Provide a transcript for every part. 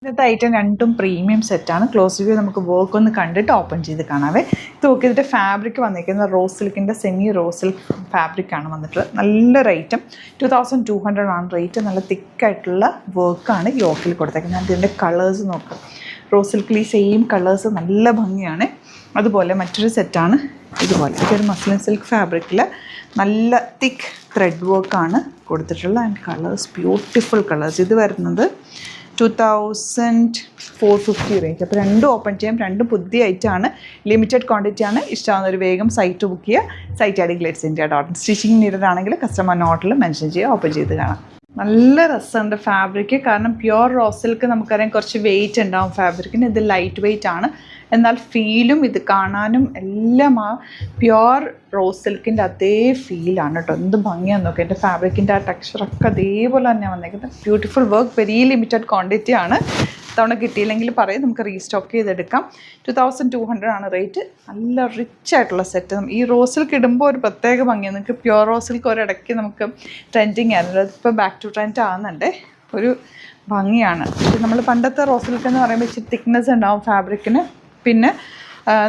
ഇന്നത്തെ ഐറ്റം രണ്ടും പ്രീമിയം സെറ്റാണ്. ക്ലോസ് വ്യൂ നമുക്ക് വർക്ക് ഒന്ന് കണ്ടിട്ട് ഓപ്പൺ ചെയ്ത് കാണാവേ. ഇത് നോക്കി ഇതിൻ്റെ ഫാബ്രിക് വന്നിരിക്കുന്നത് റോസ് സിൽക്കിൻ്റെ സെമി റോസ് സിൽക്ക് ഫാബ്രിക്കാണ് വന്നിട്ടുള്ളത്. നല്ലൊരു ഐറ്റം. 2200 ആണ് റേറ്റ്. നല്ല തിക്കായിട്ടുള്ള വർക്കാണ് യോക്കിൽ കൊടുത്തേക്കുന്നത്. ഇതിൻ്റെ കളേഴ്സ് നോക്കാം. റോസ് സിൽക്കിൽ ഈ സെയിം കളേഴ്സ് നല്ല ഭംഗിയാണ്. അതുപോലെ മറ്റൊരു സെറ്റാണ് ഇതുപോലെ. ഇതൊരു മസ്ലിൻ സിൽക്ക് ഫാബ്രിക്കിൽ നല്ല തിക്ക് ത്രെഡ് വർക്കാണ് കൊടുത്തിട്ടുള്ളത്. And colours beautiful colours. ഇത് വരുന്നത് 2450 റേഞ്ച്. അപ്പോൾ രണ്ടും ഓപ്പൺ ചെയ്യാം. രണ്ടും പുതിയ ഐറ്റമാണ്. ലിമിറ്റഡ് ക്വാണ്ടിറ്റി ആണ്. ഇഷ്ടമാകുന്ന ഒരു വേഗം സൈറ്റ് ബുക്ക് ചെയ്യുക. Site I D glitzeindia.in. Stitching needed ആണെങ്കിൽ കസ്റ്റമർ നോട്ടിൽ മെൻഷൻ ചെയ്യുക. ഓപ്പൺ ചെയ്ത് കാണാം. നല്ല രസമുണ്ട് ഫാബ്രിക്. കാരണം പ്യുവർ റോസ് സിൽക്ക് നമുക്കറിയാം കുറച്ച് വെയിറ്റ് ഉണ്ടാവും ഫാബ്രിക്കിന്. ഇത് ലൈറ്റ് വെയിറ്റ് ആണ്. എന്നാൽ ഫീലും ഇത് കാണാനും എല്ലാം ആ പ്യുവർ റോസ് സിൽക്കിൻ്റെ അതേ ഫീലാണ് കേട്ടോ. എന്ത് ഭംഗിയാന്ന് നോക്കാം. എൻ്റെ ഫാബ്രിക്കിൻ്റെ ആ ടെക്സ്ചറൊക്കെ അതേപോലെ തന്നെ വന്നേക്കുന്നത്. Beautiful work. Very limited quantity ആണ്. തവണ കിട്ടിയില്ലെങ്കിൽ പറയും, നമുക്ക് റീസ്റ്റോക്ക് ചെയ്തെടുക്കാം. 2200 ആണ് റേറ്റ്. നല്ല റിച്ച് ആയിട്ടുള്ള സെറ്റ്. ഈ റോസ് സിൽക്ക് ഇടുമ്പോൾ ഒരു പ്രത്യേക ഭംഗിയാണ്. നിങ്ങൾക്ക് പ്യുവർ റോസ് സിൽക്ക് ഒരിടയ്ക്ക് നമുക്ക് ട്രെൻഡിങ് ആയിരുന്നു. അതിപ്പോൾ ബാക്ക് ടു ട്രെൻഡ് ആകുന്നുണ്ട്. ഒരു ഭംഗിയാണ്. നമ്മൾ പണ്ടത്തെ റോസ് സിൽക്ക് എന്ന് പറയുമ്പോൾ ഇച്ചിരി തിക്നെസ് ഉണ്ടാവും ഫാബ്രിക്കിന്. പിന്നെ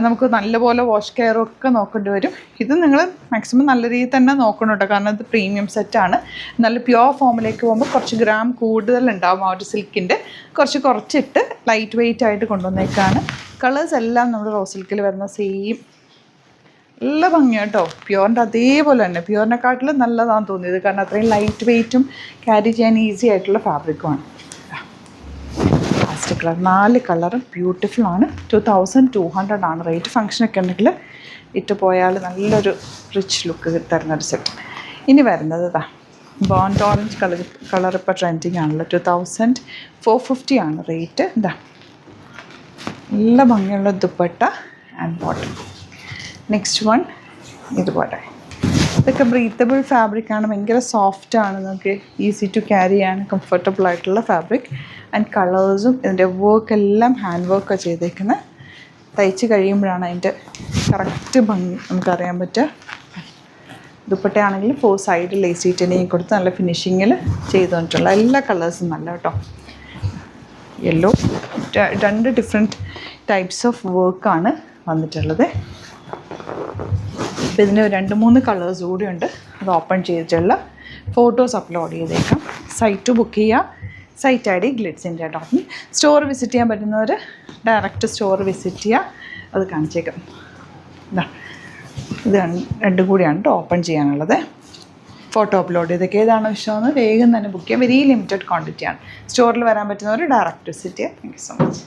നമുക്ക് നല്ലപോലെ വാഷ് കെയറും ഒക്കെ നോക്കേണ്ടി വരും. ഇത് നിങ്ങൾ മാക്സിമം നല്ല രീതിയിൽ തന്നെ നോക്കണം കേട്ടോ. കാരണം ഇത് പ്രീമിയം സെറ്റാണ്. നല്ല പ്യുവർ ഫോമിലേക്ക് പോകുമ്പോൾ കുറച്ച് ഗ്രാം കൂടുതലുണ്ടാവും ആ ഒരു സിൽക്കിൻ്റെ. കുറച്ചിട്ട് ലൈറ്റ് വെയിറ്റ് ആയിട്ട് കൊണ്ടുവന്നേക്കാണ്. കളേഴ്സ് എല്ലാം നമ്മുടെ റോസ് സിൽക്കിൽ വരുന്ന സെയിം. നല്ല ഭംഗിയാണ് കേട്ടോ. പ്യുവറിൻ്റെ അതേപോലെ തന്നെ. പ്യുവറിനെക്കാട്ടിലും നല്ലതാണെന്ന് തോന്നിയത്. കാരണം അത്രയും ലൈറ്റ് വെയിറ്റും ക്യാരി ചെയ്യാൻ ഈസി ആയിട്ടുള്ള ഫാബ്രിക്കുമാണ്. കളർ 4 കളറും ബ്യൂട്ടിഫുൾ ആണ്. 2200 ആണ് റേറ്റ്. ഫംഗ്ഷനൊക്കെ ഉണ്ടെങ്കിൽ ഇട്ട് പോയാൽ നല്ലൊരു റിച്ച് ലുക്ക് തരുന്നൊരു സെറ്റ്. ഇനി വരുന്നത് ഇതാ ബോണ്ട് ഓറഞ്ച് കളർ ഇപ്പോൾ ട്രെൻഡിങ് ആണല്ലോ. 2450 ആണ് റേറ്റ്. ഇതാ നല്ല ഭംഗിയുള്ള dupatta and bottom. Next one ഇതുപോലെ. ഇതൊക്കെ ബ്രീത്തബിൾ ഫാബ്രിക്കാണ്. ഭയങ്കര സോഫ്റ്റാണ്. നമുക്ക് ഈസി ടു ക്യാരി ചെയ്യാൻ കംഫർട്ടബിൾ ആയിട്ടുള്ള ഫാബ്രിക്. ആൻഡ് കളേഴ്സും ഇതിൻ്റെ വർക്ക് എല്ലാം ഹാൻഡ് വർക്ക് ചെയ്തേക്കുന്നത്. തയ്ച്ച് കഴിയുമ്പോഴാണ് അതിൻ്റെ കറക്റ്റ് ഭംഗി നമുക്കറിയാൻ പറ്റുക. ദുപ്പട്ടയാണെങ്കിൽ 4 സൈഡ് ലേസി ടെനിയും കൊടുത്ത് നല്ല ഫിനിഷിങ്ങിൽ ചെയ്തു തന്നിട്ടുള്ള എല്ലാ കളേഴ്സും നല്ല കേട്ടോ. യെല്ലോ 2 ഡിഫറെൻറ്റ് ടൈപ്സ് ഓഫ് വർക്കാണ് വന്നിട്ടുള്ളത്. അപ്പോൾ ഇതിന് 2-3 കളേഴ്സ് കൂടിയുണ്ട്. അത് ഓപ്പൺ ചെയ്തിട്ടുള്ള ഫോട്ടോസ് അപ്ലോഡ് ചെയ്തേക്കാം. സൈറ്റ് ബുക്ക് ചെയ്യുക. Site I D glitzeindia.in. Store visit ചെയ്യാൻ പറ്റുന്നവർ ഡയറക്റ്റ് സ്റ്റോർ വിസിറ്റ് ചെയ്യുക. അത് കാണിച്ചേക്കാം. ഇത് 2 കൂടിയാണ് കേട്ടോ ഓപ്പൺ ചെയ്യാനുള്ളത്. ഫോട്ടോ അപ്ലോഡ് ചെയ്തൊക്കെ ഏതാണോ ഇഷ്ടമെന്ന് വേഗം തന്നെ ബുക്ക് ചെയ്യാം. വെരി ലിമിറ്റഡ് ക്വാണ്ടിറ്റിയാണ്. സ്റ്റോറിൽ വരാൻ പറ്റുന്നവർ ഡയറക്റ്റ് വിസിറ്റ് ചെയ്യുക. Thank you so much.